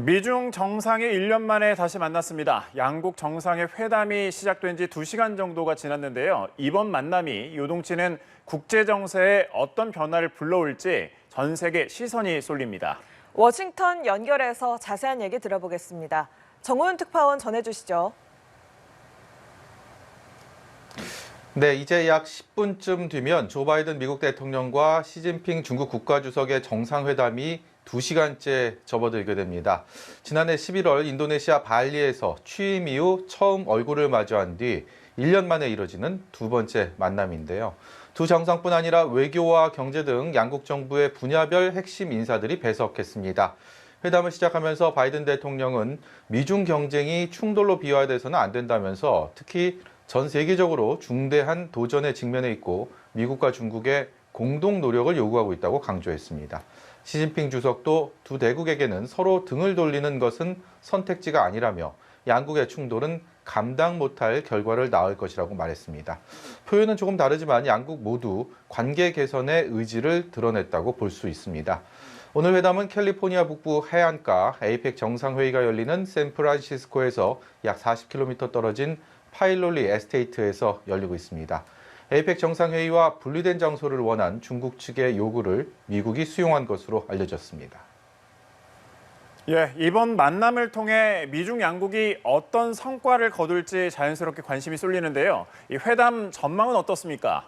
미중 정상이 1년 만에 다시 만났습니다. 양국 정상의 회담이 시작된 지 2시간 정도가 지났는데요. 이번 만남이 요동치는 국제 정세에 어떤 변화를 불러올지 전 세계 시선이 쏠립니다. 워싱턴 연결해서 자세한 얘기 들어보겠습니다. 정호윤 특파원 전해주시죠. 네, 이제 약 10분쯤 뒤면 조 바이든 미국 대통령과 시진핑 중국 국가주석의 정상회담이 2시간째 접어들게 됩니다. 지난해 11월 인도네시아 발리에서 취임 이후 처음 얼굴을 마주한 뒤 1년 만에 이뤄지는 두 번째 만남인데요. 두 정상뿐 아니라 외교와 경제 등 양국 정부의 분야별 핵심 인사들이 배석했습니다. 회담을 시작하면서 바이든 대통령은 미중 경쟁이 충돌로 비화돼서는 안 된다면서 특히 전 세계적으로 중대한 도전에 직면해 있고 미국과 중국의 공동 노력을 요구하고 있다고 강조했습니다. 시진핑 주석도 두 대국에게는 서로 등을 돌리는 것은 선택지가 아니라며 양국의 충돌은 감당 못할 결과를 낳을 것이라고 말했습니다. 표현은 조금 다르지만 양국 모두 관계 개선의 의지를 드러냈다고 볼 수 있습니다. 오늘 회담은 캘리포니아 북부 해안가 에이펙 정상회의가 열리는 샌프란시스코에서 약 40km 떨어진 파일롤리 에스테이트에서 열리고 있습니다. 에이펙 정상회의와 분리된 장소를 원한 중국 측의 요구를 미국이 수용한 것으로 알려졌습니다. 이번 만남을 통해 미중 양국이 어떤 성과를 거둘지 자연스럽게 관심이 쏠리는데요. 이 회담 전망은 어떻습니까?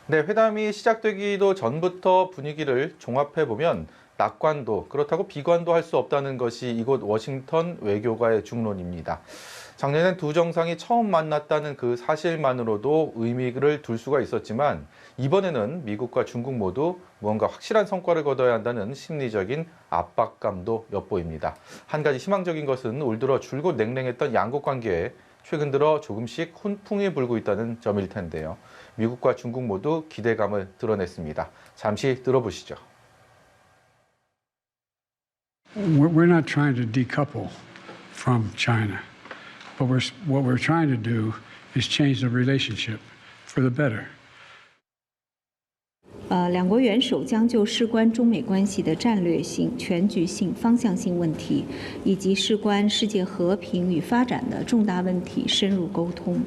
네, 회담이 시작되기도 전부터 분위기를 종합해보면 낙관도 그렇다고 비관도 할 수 없다는 것이 이곳 워싱턴 외교가의 중론입니다. 작년엔 두 정상이 처음 만났다는 그 사실만으로도 의미를 둘 수가 있었지만 이번에는 미국과 중국 모두 무언가 확실한 성과를 거둬야 한다는 심리적인 압박감도 엿보입니다. 한 가지 희망적인 것은 올 들어 줄곧 냉랭했던 양국 관계에 최근 들어 조금씩 훈풍이 불고 있다는 점일 텐데요. 미국과 중국 모두 기대감을 드러냈습니다. 잠시 들어보시죠. We're not trying to decouple from China, but what we're trying to do is change the relationship for the better. 两国元首将就事关中美关系的战略性、全局性、方向性问题，以及事关世界和平与发展的重大问题深入沟通。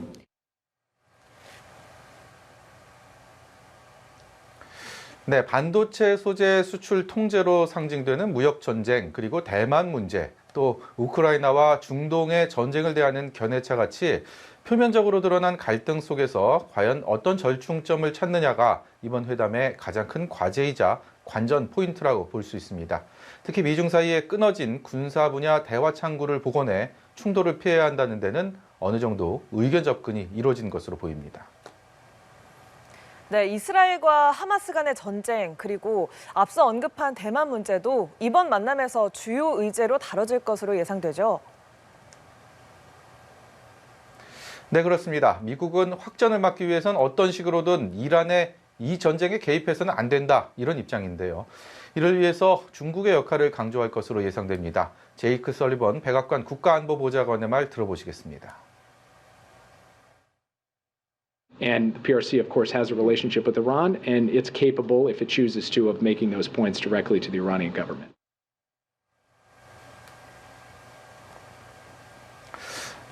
네, 반도체 소재 수출 통제로 상징되는 무역 전쟁, 그리고 대만 문제, 또 우크라이나와 중동의 전쟁을 대하는 견해차 같이 표면적으로 드러난 갈등 속에서 과연 어떤 절충점을 찾느냐가 이번 회담의 가장 큰 과제이자 관전 포인트라고 볼 수 있습니다. 특히 미중 사이에 끊어진 군사 분야 대화 창구를 복원해 충돌을 피해야 한다는 데는 어느 정도 의견 접근이 이루어진 것으로 보입니다. 네, 이스라엘과 하마스 간의 전쟁, 그리고 앞서 언급한 대만 문제도 이번 만남에서 주요 의제로 다뤄질 것으로 예상되죠. 네, 그렇습니다. 미국은 확전을 막기 위해선 어떤 식으로든 이란의 이 전쟁에 개입해서는 안 된다, 이런 입장인데요. 이를 위해서 중국의 역할을 강조할 것으로 예상됩니다. 제이크 설리번 백악관 국가안보보좌관의 말 들어보시겠습니다. And the PRC, of course, has a relationship with Iran, and it's capable, if it chooses to, of making those points directly to the Iranian government.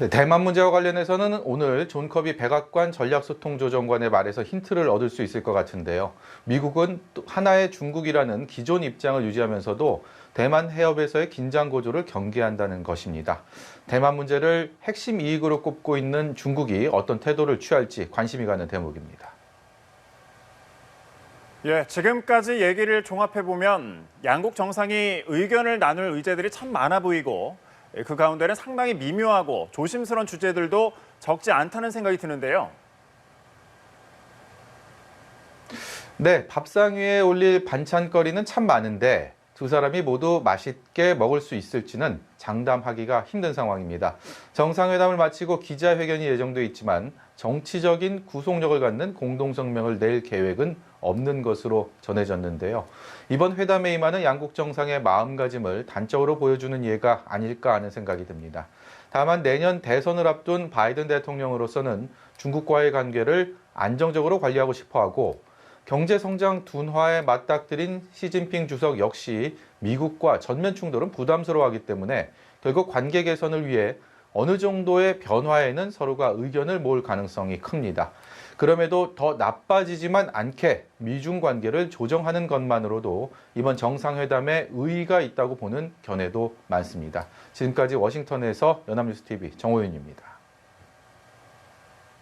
네, 대만 문제와 관련해서는 오늘 존 커비 백악관 전략소통조정관의 말에서 힌트를 얻을 수 있을 것 같은데요. 미국은 또 하나의 중국이라는 기존 입장을 유지하면서도 대만 해협에서의 긴장 고조를 경계한다는 것입니다. 대만 문제를 핵심 이익으로 꼽고 있는 중국이 어떤 태도를 취할지 관심이 가는 대목입니다. 지금까지 얘기를 종합해보면 양국 정상이 의견을 나눌 의제들이 참 많아 보이고 그 가운데는 상당히 미묘하고 조심스러운 주제들도 적지 않다는 생각이 드는데요. 네, 밥상 위에 올릴 반찬거리는 참 많은데 두 사람이 모두 맛있게 먹을 수 있을지는 장담하기가 힘든 상황입니다. 정상회담을 마치고 기자회견이 예정돼 있지만 정치적인 구속력을 갖는 공동성명을 낼 계획은 없는 것으로 전해졌는데요. 이번 회담에 임하는 양국 정상의 마음가짐을 단적으로 보여주는 예가 아닐까 하는 생각이 듭니다. 다만 내년 대선을 앞둔 바이든 대통령으로서는 중국과의 관계를 안정적으로 관리하고 싶어하고 경제 성장 둔화에 맞닥뜨린 시진핑 주석 역시 미국과 전면 충돌은 부담스러워하기 때문에 결국 관계 개선을 위해 어느 정도의 변화에는 서로가 의견을 모을 가능성이 큽니다. 그럼에도 더 나빠지지만 않게 미중 관계를 조정하는 것만으로도 이번 정상회담에 의의가 있다고 보는 견해도 많습니다. 지금까지 워싱턴에서 연합뉴스TV 정호윤입니다.